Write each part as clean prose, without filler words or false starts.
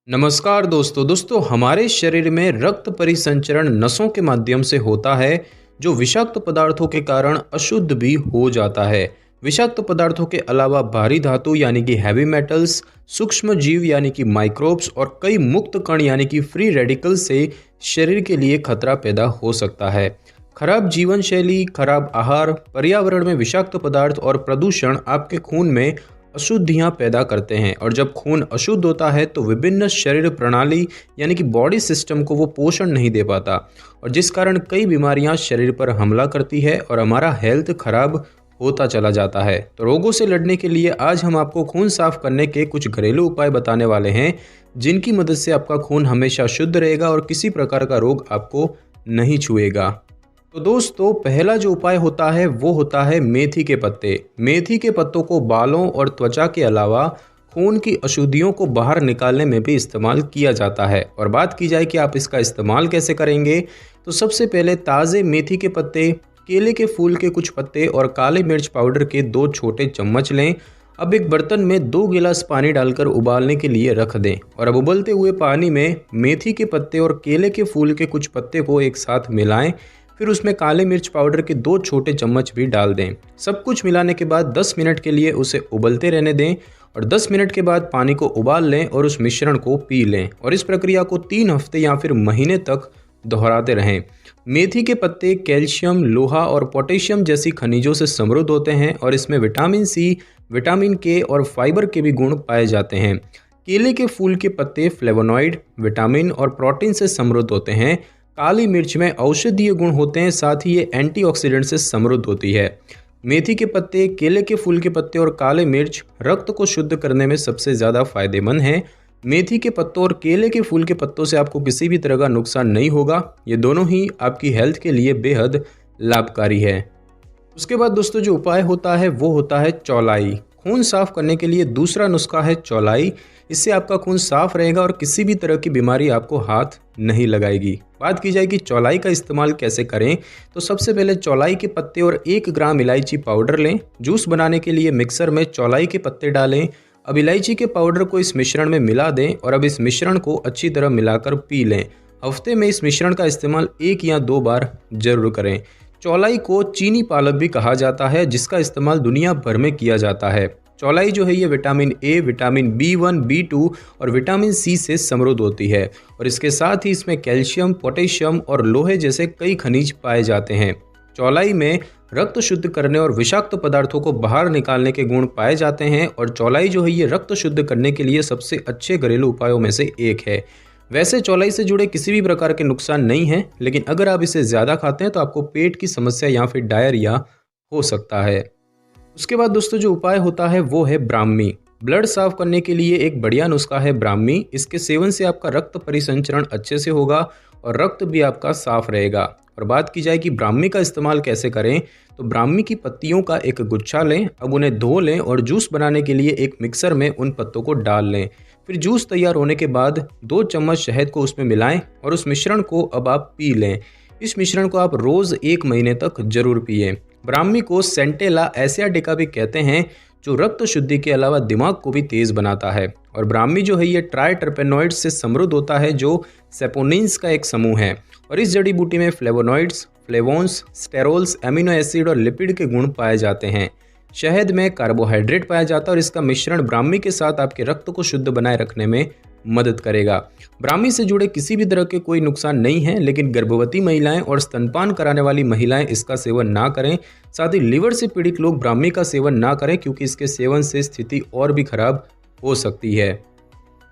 नमस्कार दोस्तों हमारे शरीर में रक्त परिसंचरण नसों के माध्यम से होता है जो विषाक्त पदार्थों के कारण अशुद्ध भी हो जाता है। विषाक्त पदार्थों के अलावा भारी धातु यानी कि हैवी मेटल्स, सूक्ष्म जीव यानी कि माइक्रोब्स और कई मुक्त कण यानी कि फ्री रेडिकल से शरीर के लिए खतरा पैदा हो सकता है। खराब जीवन शैली, खराब आहार, पर्यावरण में विषाक्त पदार्थ और प्रदूषण आपके खून में अशुद्धियां पैदा करते हैं और जब खून अशुद्ध होता है तो विभिन्न शरीर प्रणाली यानी कि बॉडी सिस्टम को वो पोषण नहीं दे पाता और जिस कारण कई बीमारियां शरीर पर हमला करती है और हमारा हेल्थ खराब होता चला जाता है। तो रोगों से लड़ने के लिए आज हम आपको खून साफ करने के कुछ घरेलू उपाय बताने वाले हैं जिनकी मदद से आपका खून हमेशा शुद्ध रहेगा और किसी प्रकार का रोग आपको नहीं छुएगा। तो दोस्तों पहला जो उपाय होता है वो होता है मेथी के पत्ते। मेथी के पत्तों को बालों और त्वचा के अलावा खून की अशुद्धियों को बाहर निकालने में भी इस्तेमाल किया जाता है। और बात की जाए कि आप इसका इस्तेमाल कैसे करेंगे, तो सबसे पहले ताज़े मेथी के पत्ते, केले के फूल के कुछ पत्ते और काले मिर्च पाउडर के 2 छोटे चम्मच लें। अब एक बर्तन में 2 गिलास पानी डालकर उबालने के लिए रख दें और अब उबलते हुए पानी में मेथी के पत्ते और केले के फूल के कुछ पत्ते को एक साथ मिलाएं। फिर उसमें काले मिर्च पाउडर के 2 छोटे चम्मच भी डाल दें। सब कुछ मिलाने के बाद 10 मिनट के लिए उसे उबलते रहने दें और 10 मिनट के बाद पानी को उबाल लें और उस मिश्रण को पी लें और इस प्रक्रिया को 3 हफ्ते या फिर महीने तक दोहराते रहें। मेथी के पत्ते कैल्शियम, लोहा और पोटेशियम जैसी खनिजों से समृद्ध होते हैं और इसमें विटामिन सी, विटामिन के और फाइबर के भी गुण पाए जाते हैं। केले के फूल के पत्ते फ्लेवोनॉइड, विटामिन और प्रोटीन से समृद्ध होते हैं। काली मिर्च में औषधीय गुण होते हैं, साथ ही ये एंटीऑक्सीडेंट से समृद्ध होती है। मेथी के पत्ते, केले के फूल के पत्ते और काले मिर्च रक्त को शुद्ध करने में सबसे ज़्यादा फायदेमंद हैं। मेथी के पत्तों और केले के फूल के पत्तों से आपको किसी भी तरह का नुकसान नहीं होगा। ये दोनों ही आपकी हेल्थ के लिए बेहद लाभकारी है। उसके बाद दोस्तों जो उपाय होता है वो होता है चौलाई। खून साफ करने के लिए दूसरा नुस्खा है चौलाई। इससे आपका खून साफ रहेगा और किसी भी तरह की बीमारी आपको हाथ नहीं लगाएगी। बात की जाए कि चौलाई का इस्तेमाल कैसे करें, तो सबसे पहले चौलाई के पत्ते और 1 ग्राम इलायची पाउडर लें। जूस बनाने के लिए मिक्सर में चौलाई के पत्ते डालें। अब इलायची के पाउडर को इस मिश्रण में मिला दें और अब इस मिश्रण को अच्छी तरह मिलाकर पी लें। हफ्ते में इस मिश्रण का इस्तेमाल 1 या 2 बार जरूर करें। चौलाई को चीनी पालक भी कहा जाता है जिसका इस्तेमाल दुनिया भर में किया जाता है। चौलाई जो है ये vitamin A, vitamin B1, B2 और विटामिन सी से समृद्ध होती है और इसके साथ ही इसमें कैल्शियम, पोटेशियम और लोहे जैसे कई खनिज पाए जाते हैं। चौलाई में रक्त शुद्ध करने और विषाक्त पदार्थों को बाहर निकालने के गुण पाए जाते हैं और चौलाई जो है ये रक्त शुद्ध करने के लिए सबसे अच्छे घरेलू उपायों में से एक है। वैसे चौलाई से जुड़े किसी भी प्रकार के नुकसान नहीं हैं, लेकिन अगर आप इसे ज़्यादा खाते हैं तो आपको पेट की समस्या या फिर डायरिया हो सकता है। उसके बाद दोस्तों जो उपाय होता है वो है ब्राह्मी। ब्लड साफ करने के लिए एक बढ़िया नुस्खा है ब्राह्मी। इसके सेवन से आपका रक्त परिसंचरण अच्छे से होगा और रक्त भी आपका साफ रहेगा। और बात की जाए कि ब्राह्मी का इस्तेमाल कैसे करें, तो ब्राह्मी की पत्तियों का एक गुच्छा लें। अब उन्हें धो लें और जूस बनाने के लिए एक मिक्सर में उन पत्तों को डाल लें। फिर जूस तैयार होने के बाद 2 चम्मच शहद को उसमें मिलाएं और उस मिश्रण को अब आप पी लें। इस मिश्रण को आप रोज़ 1 महीने तक जरूर पिएं। ब्राह्मी को सेंटेला एसियाटिका भी कहते हैं जो रक्त शुद्धि के अलावा दिमाग को भी तेज बनाता है। और ब्राह्मी जो है ये ट्राइटरपेनॉइड्स से समृद्ध होता है जो सेपोनिन्स का एक समूह है और इस जड़ी बूटी में फ्लेवोनॉइड्स, फ्लेवोन्स, स्टेरोल्स, एमिनो एसिड और लिपिड के गुण पाए जाते हैं। शहद में कार्बोहाइड्रेट पाया जाता है और इसका मिश्रण ब्राह्मी के साथ आपके रक्त को शुद्ध बनाए रखने में मदद करेगा। ब्राह्मी से जुड़े किसी भी तरह के कोई नुकसान नहीं है, लेकिन गर्भवती महिलाएं और स्तनपान कराने वाली महिलाएं इसका सेवन ना करें। साथ ही लिवर से पीड़ित लोग ब्राह्मी का सेवन ना करें क्योंकि इसके सेवन से स्थिति और भी खराब हो सकती है।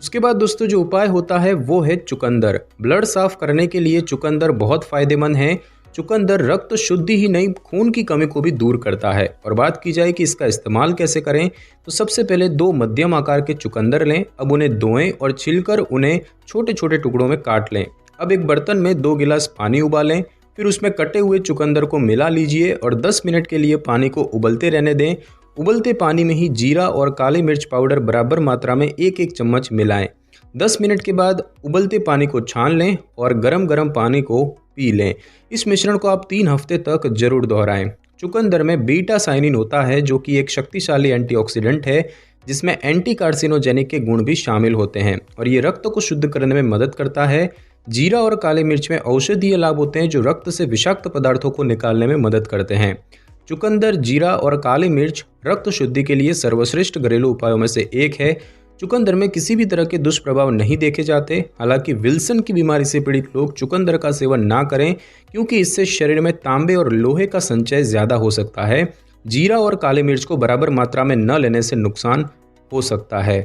उसके बाद दोस्तों जो उपाय होता है वो है चुकंदर। ब्लड साफ करने के लिए चुकंदर बहुत फायदेमंद है। चुकंदर रक्त शुद्धि ही नहीं, खून की कमी को भी दूर करता है। और बात की जाए कि इसका इस्तेमाल कैसे करें, तो सबसे पहले 2 मध्यम आकार के चुकंदर लें। अब उन्हें धोएं और छिलकर उन्हें छोटे छोटे टुकड़ों में काट लें। अब एक बर्तन में 2 गिलास पानी उबालें। फिर उसमें कटे हुए चुकंदर को मिला लीजिए और 10 मिनट के लिए पानी को उबलते रहने दें। उबलते पानी में ही जीरा और काली मिर्च पाउडर बराबर मात्रा में 1-1 चम्मच मिलाएं। 10 मिनट के बाद उबलते पानी को छान लें और गरम गरम पानी को पी लें। इस मिश्रण को आप 3 हफ्ते तक जरूर दोहराएं। चुकंदर में बीटा साइनिन होता है जो कि एक शक्तिशाली एंटीऑक्सीडेंट है जिसमें एंटी कार्सिनोजेनिक के गुण भी शामिल होते हैं और ये रक्त को शुद्ध करने में मदद करता है। जीरा और काली मिर्च में औषधीय लाभ होते हैं जो रक्त से विषाक्त पदार्थों को निकालने में मदद करते हैं। चुकंदर, जीरा और काली मिर्च रक्त शुद्धि के लिए सर्वश्रेष्ठ घरेलू उपायों में से एक है। चुकंदर में किसी भी तरह के दुष्प्रभाव नहीं देखे जाते। हालांकि विल्सन की बीमारी से पीड़ित लोग चुकंदर का सेवन ना करें क्योंकि इससे शरीर में तांबे और लोहे का संचय ज़्यादा हो सकता है। जीरा और काली मिर्च को बराबर मात्रा में न लेने से नुकसान हो सकता है।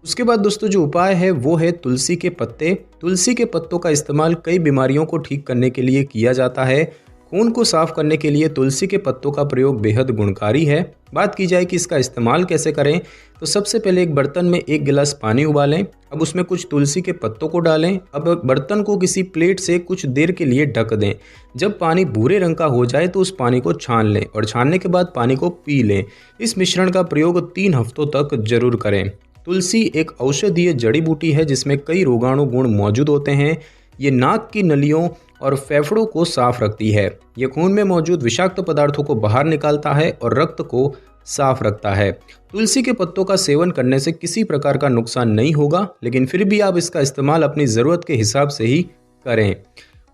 उसके बाद दोस्तों जो उपाय है वो है तुलसी के पत्ते। तुलसी के पत्तों का इस्तेमाल कई बीमारियों को ठीक करने के लिए किया जाता है। खून को साफ करने के लिए तुलसी के पत्तों का प्रयोग बेहद गुणकारी है। बात की जाए कि इसका इस्तेमाल कैसे करें, तो सबसे पहले एक बर्तन में 1 गिलास पानी उबालें। अब उसमें कुछ तुलसी के पत्तों को डालें। अब बर्तन को किसी प्लेट से कुछ देर के लिए ढक दें। जब पानी भूरे रंग का हो जाए तो उस पानी को छान लें और छानने के बाद पानी को पी लें। इस मिश्रण का प्रयोग 3 हफ्तों तक जरूर करें। तुलसी एक औषधीय जड़ी बूटी है जिसमें कई रोगाणु गुण मौजूद होते हैं। ये नाक की नलियों और फेफड़ों को साफ रखती है। ये खून में मौजूद विषाक्त पदार्थों को बाहर निकालता है और रक्त को साफ रखता है। तुलसी के पत्तों का सेवन करने से किसी प्रकार का नुकसान नहीं होगा, लेकिन फिर भी आप इसका इस्तेमाल अपनी ज़रूरत के हिसाब से ही करें।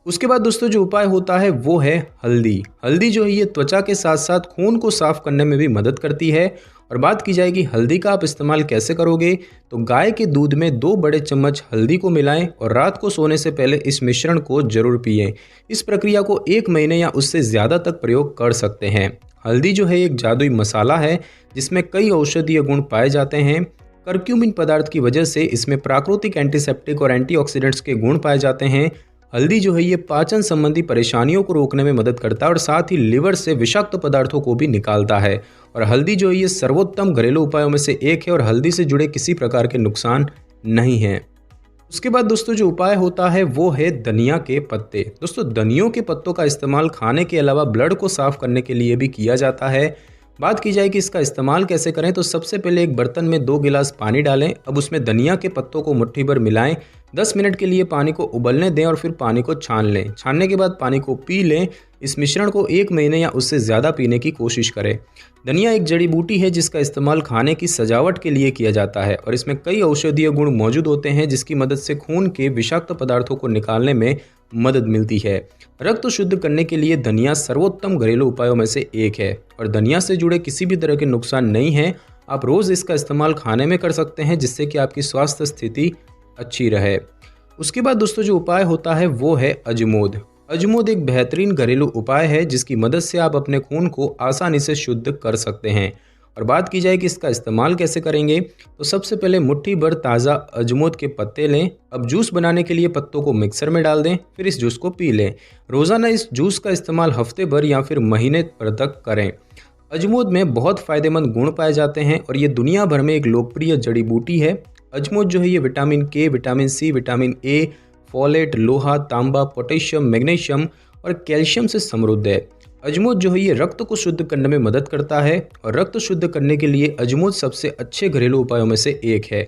उसके बाद दोस्तों जो उपाय होता है वो है हल्दी। हल्दी जो है ये त्वचा के साथ साथ खून को साफ करने में भी मदद करती है। और बात की जाए कि हल्दी का आप इस्तेमाल कैसे करोगे, तो गाय के दूध में 2 बड़े चम्मच हल्दी को मिलाएं और रात को सोने से पहले इस मिश्रण को जरूर पिएं। इस प्रक्रिया को 1 महीने या उससे ज़्यादा तक प्रयोग कर सकते हैं। हल्दी जो है एक जादुई मसाला है जिसमें कई औषधीय गुण पाए जाते हैं। करक्यूमिन पदार्थ की वजह से इसमें प्राकृतिक एंटीसेप्टिक और एंटीऑक्सीडेंट्स के गुण पाए जाते हैं। हल्दी जो है ये पाचन संबंधी परेशानियों को रोकने में मदद करता है और साथ ही लिवर से विषाक्त पदार्थों को भी निकालता है। और हल्दी जो है ये सर्वोत्तम घरेलू उपायों में से एक है और हल्दी से जुड़े किसी प्रकार के नुकसान नहीं हैं। उसके बाद दोस्तों जो उपाय होता है वो है धनिया के पत्ते। दोस्तों धनियों के पत्तों का इस्तेमाल खाने के अलावा ब्लड को साफ करने के लिए भी किया जाता है। बात की जाए कि इसका इस्तेमाल कैसे करें, तो सबसे पहले एक बर्तन में 2 गिलास पानी डालें। अब उसमें धनिया के पत्तों को मुट्ठी भर मिलाएं। 10 मिनट के लिए पानी को उबलने दें और फिर पानी को छान लें। छानने के बाद पानी को पी लें। इस मिश्रण को 1 महीने या उससे ज़्यादा पीने की कोशिश करें। धनिया एक जड़ी बूटी है जिसका इस्तेमाल खाने की सजावट के लिए किया जाता है और इसमें कई औषधीय गुण मौजूद होते हैं जिसकी मदद से खून के विषाक्त पदार्थों को निकालने में मदद मिलती है। रक्त शुद्ध करने के लिए धनिया सर्वोत्तम घरेलू उपायों में से एक है और धनिया से जुड़े किसी भी तरह के नुकसान नहीं है। आप रोज़ इसका इस्तेमाल खाने में कर सकते हैं जिससे कि आपकी स्वास्थ्य स्थिति अच्छी रहे। उसके बाद दोस्तों जो उपाय होता है वो है अजमोद। अजमोद एक बेहतरीन घरेलू उपाय है जिसकी मदद से आप अपने खून को आसानी से शुद्ध कर सकते हैं। और बात की जाए कि इसका इस्तेमाल कैसे करेंगे, तो सबसे पहले मुट्ठी भर ताज़ा अजमोद के पत्ते लें। अब जूस बनाने के लिए पत्तों को मिक्सर में डाल दें, फिर इस जूस को पी लें। रोज़ाना इस जूस का इस्तेमाल हफ्ते भर या फिर महीने भर तक करें। अजमोद में बहुत फ़ायदेमंद गुण पाए जाते हैं और ये दुनिया भर में एक लोकप्रिय जड़ी बूटी है। अजमोद जो है ये vitamin K, vitamin C, vitamin A, folate, लोहा, तांबा, पोटेशियम, मैग्नीशियम और कैल्शियम से समृद्ध है। अजमोद जो है ये रक्त को शुद्ध करने में मदद करता है और रक्त शुद्ध करने के लिए अजमोद सबसे अच्छे घरेलू उपायों में से एक है।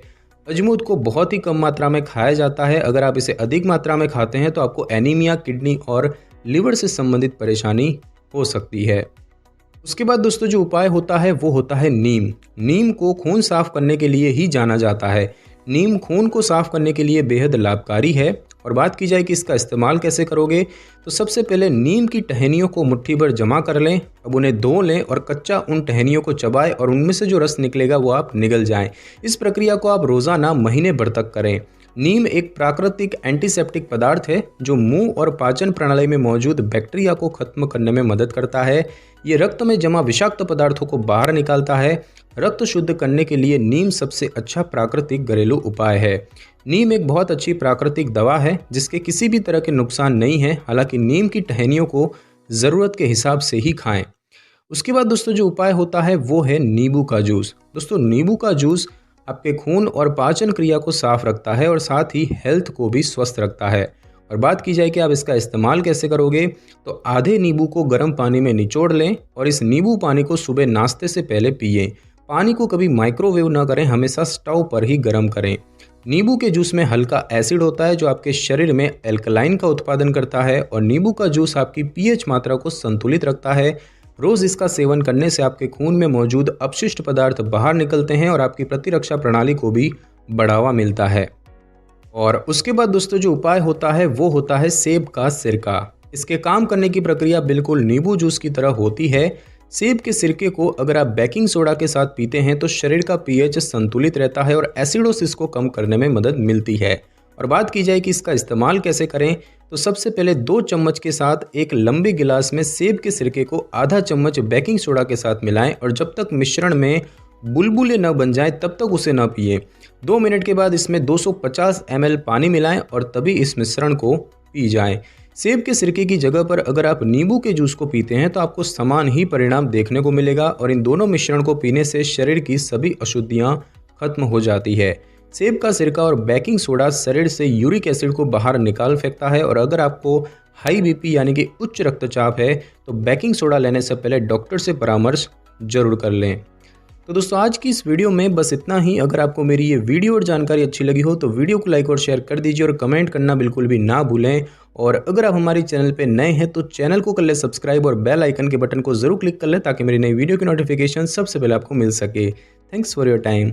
अजमोद को बहुत ही कम मात्रा में खाया जाता है। अगर आप इसे अधिक मात्रा में खाते हैं तो आपको एनीमिया, किडनी और लिवर से संबंधित परेशानी हो सकती है। उसके बाद दोस्तों जो उपाय होता है वो होता है नीम। नीम को खून साफ करने के लिए ही जाना जाता है। नीम खून को साफ करने के लिए बेहद लाभकारी है। और बात की जाए कि इसका इस्तेमाल कैसे करोगे, तो सबसे पहले नीम की टहनियों को मुट्ठी भर जमा कर लें। अब उन्हें धो लें और कच्चा उन टहनियों को चबाएं और उनमें से जो रस निकलेगा वो आप निगल जाएं। इस प्रक्रिया को आप रोज़ाना महीने भर तक करें। नीम एक प्राकृतिक एंटीसेप्टिक पदार्थ है जो मुंह और पाचन प्रणाली में मौजूद बैक्टीरिया को खत्म करने में मदद करता है। ये रक्त में जमा विषाक्त पदार्थों को बाहर निकालता है। रक्त शुद्ध करने के लिए नीम सबसे अच्छा प्राकृतिक घरेलू उपाय है। नीम एक बहुत अच्छी प्राकृतिक दवा है जिसके किसी भी तरह के नुकसान नहीं है। हालांकि नीम की टहनियों को ज़रूरत के हिसाब से ही खाएं। उसके बाद दोस्तों जो उपाय होता है वो है नींबू का जूस। दोस्तों नींबू का जूस आपके खून और पाचन क्रिया को साफ रखता है और साथ ही हेल्थ को भी स्वस्थ रखता है। और बात की जाए कि आप इसका इस्तेमाल कैसे करोगे, तो आधे नींबू को गर्म पानी में निचोड़ लें और इस नींबू पानी को सुबह नाश्ते से पहले पिएं। पानी को कभी माइक्रोवेव ना करें, हमेशा स्टोव पर ही गर्म करें। नींबू के जूस में हल्का एसिड होता है जो आपके शरीर में एल्कलाइन का उत्पादन करता है और नींबू का जूस आपकी पीएच मात्रा को संतुलित रखता है। रोज़ इसका सेवन करने से आपके खून में मौजूद अपशिष्ट पदार्थ बाहर निकलते हैं और आपकी प्रतिरक्षा प्रणाली को भी बढ़ावा मिलता है। और उसके बाद दोस्तों जो उपाय होता है वो होता है सेब का सिरका। इसके काम करने की प्रक्रिया बिल्कुल नींबू जूस की तरह होती है। सेब के सिरके को अगर आप बेकिंग सोडा के साथ पीते हैं तो शरीर का पीएच संतुलित रहता है और एसिडोसिस को कम करने में मदद मिलती है। और बात की जाए कि इसका इस्तेमाल कैसे करें, तो सबसे पहले 2 चम्मच के साथ एक लंबे गिलास में सेब के सिरके को आधा चम्मच बेकिंग सोडा के साथ मिलाएं और जब तक मिश्रण में बुलबुले न बन जाए तब तक उसे न पिए। 2 मिनट के बाद इसमें 250 ml पानी मिलाएं और तभी इस मिश्रण को पी जाएं। सेब के सिरके की जगह पर अगर आप नींबू के जूस को पीते हैं तो आपको समान ही परिणाम देखने को मिलेगा और इन दोनों मिश्रण को पीने से शरीर की सभी अशुद्धियां खत्म हो जाती है। सेब का सिरका और बेकिंग सोडा शरीर से यूरिक एसिड को बाहर निकाल फेंकता है और अगर आपको हाई बीपी यानी कि उच्च रक्तचाप है तो बेकिंग सोडा लेने से पहले डॉक्टर से परामर्श जरूर कर लें। तो दोस्तों आज की इस वीडियो में बस इतना ही। अगर आपको मेरी ये वीडियो और जानकारी अच्छी लगी हो तो वीडियो को लाइक और शेयर कर दीजिए और कमेंट करना बिल्कुल भी ना भूलें। और अगर आप हमारे चैनल पे नए हैं तो चैनल को कर ले सब्सक्राइब और बेल आइकन के बटन को जरूर क्लिक कर लें ताकि मेरी नई वीडियो की नोटिफिकेशन सबसे पहले आपको मिल सके। Thanks for your time.